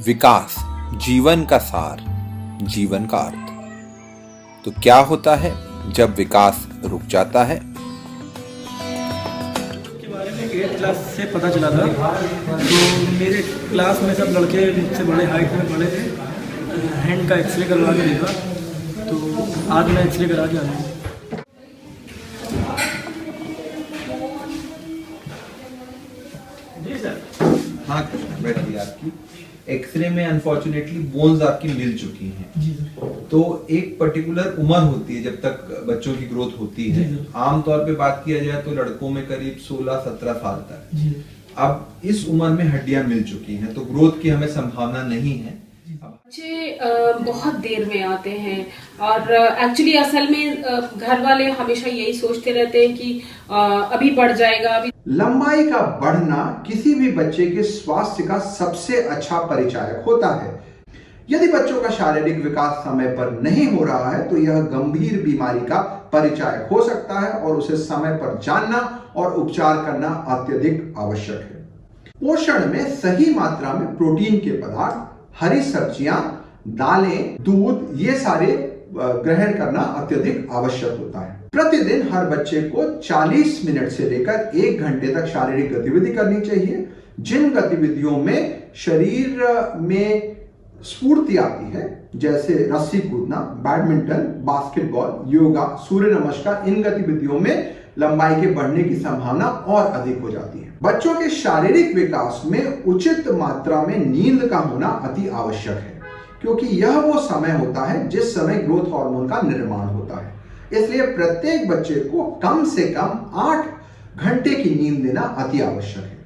विकास जीवन का सार, जीवन का अर्थ। तो क्या होता है जब विकास रुक जाता है? के बारे में 8th क्लास से पता चला था। तो मेरे क्लास में सब लड़के मुझसे बड़े हाइट में बड़े थे। हैंड का एक्सरे करवा के देखा, तो आज मैं एक्सरे करा के आया हूँ। जी सर। हाँ बैठिए। आपकी एक्सरे में अनफॉर्चुनेटली बोन्स आपकी मिल चुकी हैं। जी सर। तो एक पर्टिकुलर उम्र होती है जब तक बच्चों की ग्रोथ होती है। आमतौर पे बात किया जाए तो लड़कों में करीब 16-17 साल तक। जी। अब इस उम्र में हड्डियां मिल चुकी हैं, तो ग्रोथ की हमें संभावना नहीं है। बच्चे बहुत देर में आते हैं और एक्चुअली असल में घर वाले हमेशा यही सोचते रहते हैं कि अभी बढ़ जाएगा। अभी लंबाई का बढ़ना किसी भी बच्चे के स्वास्थ्य का सबसे अच्छा परिचायक होता है। यदि बच्चों का शारीरिक विकास समय पर नहीं हो रहा है तो यह गंभीर बीमारी का परिचायक हो सकता है और उसे समय पर जानना और उपचार करना अत्यधिक आवश्यक है। पोषण में सही मात्रा में प्रोटीन के पदार्थ, हरी सब्जियां, दालें, दूध, ये सारे ग्रहण करना अत्यधिक आवश्यक होता है। प्रतिदिन हर बच्चे को 40 मिनट से लेकर 1 घंटे तक शारीरिक गतिविधि करनी चाहिए। जिन गतिविधियों में शरीर में स्फूर्ति आती है, जैसे रस्सी कूदना, बैडमिंटन, बास्केटबॉल, योगा, सूर्य नमस्कार, इन गतिविधियों में लंबाई के बढ़ने की संभावना और अधिक हो जाती है। बच्चों के शारीरिक विकास में उचित मात्रा में नींद का होना अति आवश्यक है, क्योंकि यह वो समय होता है जिस समय ग्रोथ हार्मोन का निर्माण होता है। इसलिए प्रत्येक बच्चे को कम से कम 8 घंटे की नींद देना अति आवश्यक है।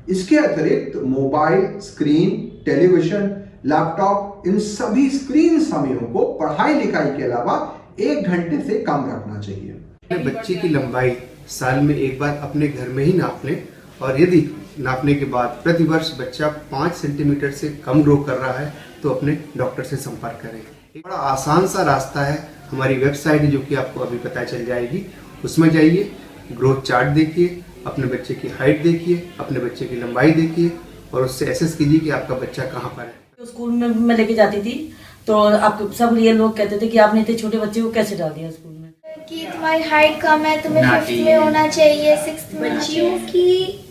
इसके अतिरिक्त मोबाइल स्क्रीन, टेलीविजन, लैपटॉप, इन सभी स्क्रीन समयों को पढ़ाई लिखाई के अलावा 1 घंटे से कम रखना चाहिए। बच्चे की लंबाई साल में एक बार अपने घर में ही नाप लें और यदि नापने के बाद प्रतिवर्ष बच्चा 5 सेंटीमीटर से कम ग्रो कर रहा है तो अपने डॉक्टर से संपर्क करें। एक बड़ा आसान सा रास्ता है, हमारी वेबसाइट जो कि आपको अभी पता चल जाएगी, उसमें जाइए, ग्रोथ चार्ट देखिए, अपने बच्चे की हाइट देखिए, अपने बच्चे की लंबाई देखिए और उससे एसेस कीजिए कि आपका बच्चा कहाँ पर है। स्कूल में मैं लेके जाती थी तो आप सब ये लोग कहते थे कि आपने इतने छोटे बच्चे को कैसे डाल दिया स्कूल में, कि तुम्हारी हाइट कम है, तुम्हें 5th में होना चाहिए, 6th में। बच्चियों की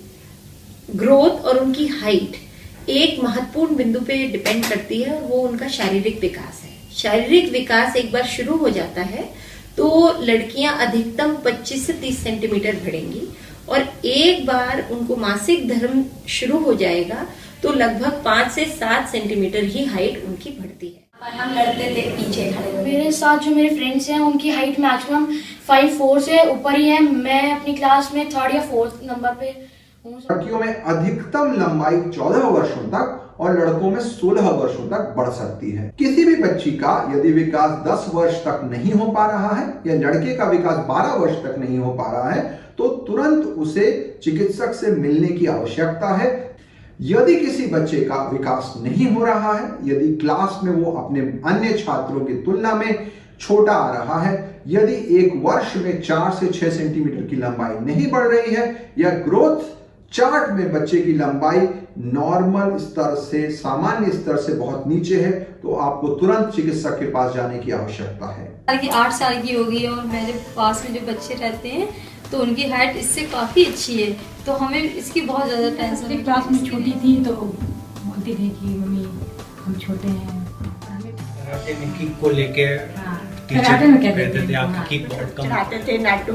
ग्रोथ और उनकी हाइट एक महत्वपूर्ण बिंदु पे डिपेंड करती है और वो उनका शारीरिक विकास है। शारीरिक विकास एक बार शुरू हो जाता है तो लड़कियां अधिकतम 25 से 30 सेंटीमीटर बढ़ेंगी और एक बार उनको मासिक धर्म शुरू हो जाएगा तो लगभग 5 से 7 सेंटीमीटर ही हाइट उनकी बढ़ती है। हम लड़ते थे पीछे खड़े। मेरे साथ जो मेरे फ्रेंड्स हैं उनकी हाइट मैक्सिमम 5'4" से ऊपर ही है। मैं अपनी क्लास में 3rd या 4th नंबर पे हूँ। लड़कियों में अधिकतम लंबाई 14 वर्षों तक और लड़कों में 16 वर्षों तक बढ़ सकती है। किसी भी बच्ची का यदि विकास 10 वर्ष तक नहीं हो पा रहा है या लड़के का विकास 12 वर्ष तक नहीं हो पा रहा है तो तुरंत उसे चिकित्सक से मिलने की आवश्यकता है। यदि किसी बच्चे का विकास नहीं हो रहा है, यदि क्लास में वो अपने अन्य छात्रों की तुलना में छोटा आ रहा है, यदि 1 वर्ष में 4 से 6 सेंटीमीटर की लंबाई नहीं बढ़ रही है या ग्रोथ चार्ट में बच्चे की लंबाई नॉर्मल स्तर से, सामान्य स्तर से बहुत नीचे है, तो आपको तुरंत चिकित्सक के पास जाने की आवश्यकता है। 8 साल की होगी और मेरे पास में जो बच्चे रहते हैं तो उनकी हाइट इससे काफ़ी अच्छी है, तो हमें इसकी बहुत ज़्यादा टेंशन है। क्लास में छोटी थी तो बोलती थी कि मम्मी हम छोटे हैं। कराटे में किक को लेके कराटे में कहते थे आपकी किक बहुत कम आते थे, नाटू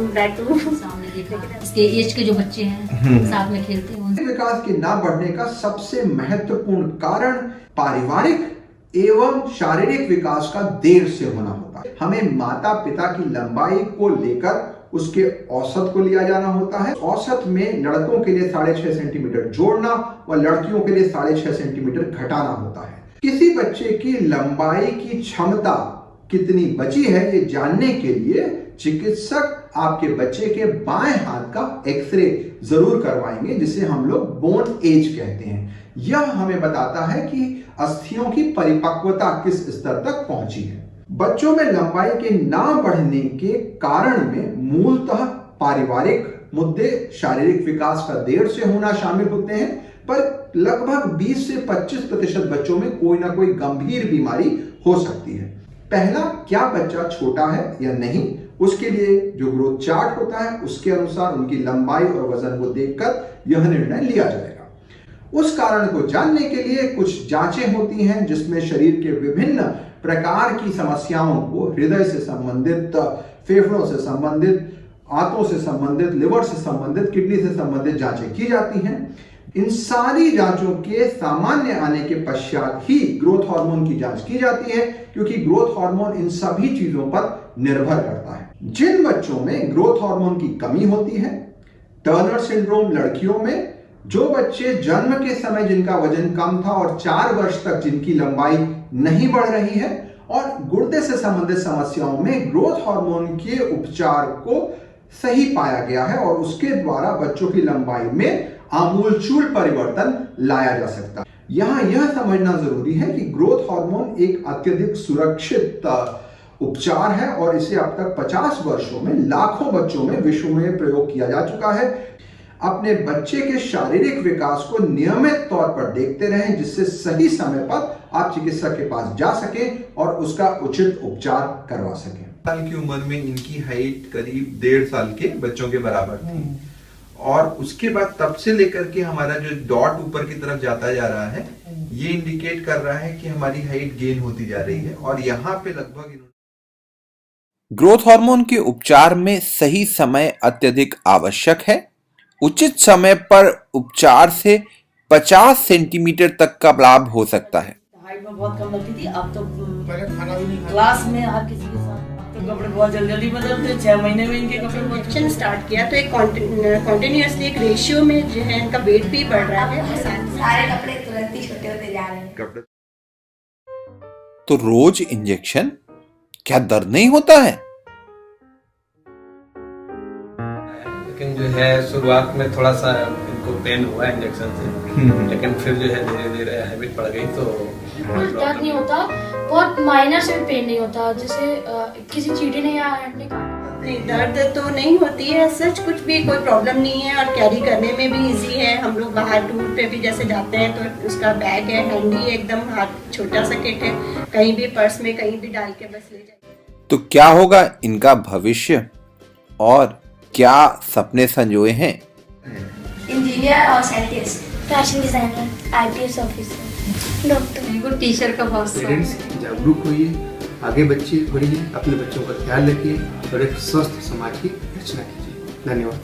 इसके एज के जो बच्चे हैं साथ में खेलते हैं। विकास के ना बढ़ने का सबसे महत्वपूर्ण कारण पारिवारिक एवं शारीरिक विकास का देर से होना होता है। हमें माता पिता की लंबाई को लेकर उसके औसत को लिया जाना होता है। औसत में लड़कों के लिए 6.5 सेंटीमीटर जोड़ना और लड़कियों के लिए 6.5 सेंटीमीटर घटाना होता है। किसी बच्चे की लंबाई की क्षमता कितनी बची है ये जानने के लिए चिकित्सक आपके बच्चे के बाएं हाथ का एक्सरे जरूर करवाएंगे, जिसे हम लोग बोन एज कहते हैं। यह हमें बताता है कि अस्थियों की परिपक्वता किस स्तर तक पहुंची है। बच्चों में लंबाई के ना बढ़ने के कारण में मूलतः पारिवारिक मुद्दे, शारीरिक विकास का देर से होना शामिल होते हैं। पर लगभग 20 से 25% बच्चों में कोई ना कोई गंभीर बीमारी हो सकती है। पहला, क्या बच्चा छोटा है या नहीं, उसके लिए जो ग्रोथ चार्ट होता है उसके अनुसार उनकी लंबाई और वजन को देखकर यह निर्णय लिया जाएगा। उस कारण को जानने के लिए कुछ जांचें होती हैं जिसमें शरीर के विभिन्न प्रकार की समस्याओं को, हृदय से संबंधित, फेफड़ों से संबंधित, आंतों से संबंधित, लिवर से संबंधित, किडनी से संबंधित जांचें की जाती हैं। इन सारी जांचों के सामान्य आने के पश्चात ही ग्रोथ हार्मोन की जांच की जाती है, क्योंकि ग्रोथ हार्मोन इन सभी चीजों पर निर्भर करता है। जिन बच्चों में ग्रोथ हार्मोन की कमी होती है, टर्नर सिंड्रोम लड़कियों में, जो बच्चे जन्म के समय जिनका वजन कम था और 4 वर्ष तक जिनकी लंबाई नहीं बढ़ रही है, और गुर्दे से संबंधित समस्याओं में ग्रोथ हार्मोन के उपचार को सही पाया गया है और उसके द्वारा बच्चों की लंबाई में आमूलचूल परिवर्तन लाया जा सकता है। यहां यह समझना जरूरी है कि ग्रोथ हार्मोन एक अत्यधिक सुरक्षित उपचार है और इसे अब तक 50 वर्षों में लाखों बच्चं में विश्व में प्रयोग किया जा चुका है। अपने बच्चे के शारीरिक विकास को नियमित तौर पर देखते रहें, जिससे सही समय पर आप चिकित्सक के पास जा सकें और उसका उचित उपचार करवा सकें। साल की उम्र में इनकी हाइट करीब 1.5 साल के बच्चों के बराबर थी, और उसके बाद तब से लेकर के हमारा जो डॉट ऊपर की तरफ जाता जा रहा है, ये इंडिकेट कर रहा है कि हमारी हाइट गेन होती जा रही है। और यहाँ पे लगभग ग्रोथ हार्मोन के उपचार में सही समय अत्यधिक आवश्यक है। उचित समय पर उपचार से 50 सेंटीमीटर तक का लाभ हो सकता है। हाइट में बहुत कम लगती थी, अब तो खाना भी नहीं, क्लास में हर किसी के साथ तो कपड़े बहुत जल्दी बदलते, 6 महीने में इनके कपड़े। इंजेक्शन स्टार्ट किया तो एक कॉन्टिन्यूसली एक रेशियो में जो है इनका वेट भी बढ़ रहा है, सारे कपड़े तुरंत ही छोटे होते जा रहे हैं। तो रोज इंजेक्शन, क्या दर्द नहीं होता है? लेकिन जो है शुरुआत में थोड़ा सा इनको पेन हुआ इंजेक्शन से, लेकिन फिर जो है धीरे धीरे हैबिट पड़ गई तो दर्द नहीं होता, बहुत माइनर से भी पेन नहीं होता, जैसे किसी चींटी ने या हैंड ने काटा। नहीं, दर्द तो नहीं होती है, सच कुछ भी कोई प्रॉब्लम नहीं है और कैरी करने में भी इजी है। हम लोग बाहर टूर पे भी जैसे जाते हैं तो उसका बैग है, हैंडी एकदम, हाथ छोटा सा किट है, कहीं भी पर्स में कहीं भी डाल के बस ले जाए। तो क्या होगा इनका भविष्य और क्या सपने संजोए हैं? इंजीनियर और scientist, fashion designer, IPS officer, doctor. बिल्कुल टीचर का बहुत पेरेंट्स जागरूक होइए, आगे बच्चे बढ़िए, अपने बच्चों का ख्याल रखिए और एक स्वस्थ समाज की रचना कीजिए। धन्यवाद।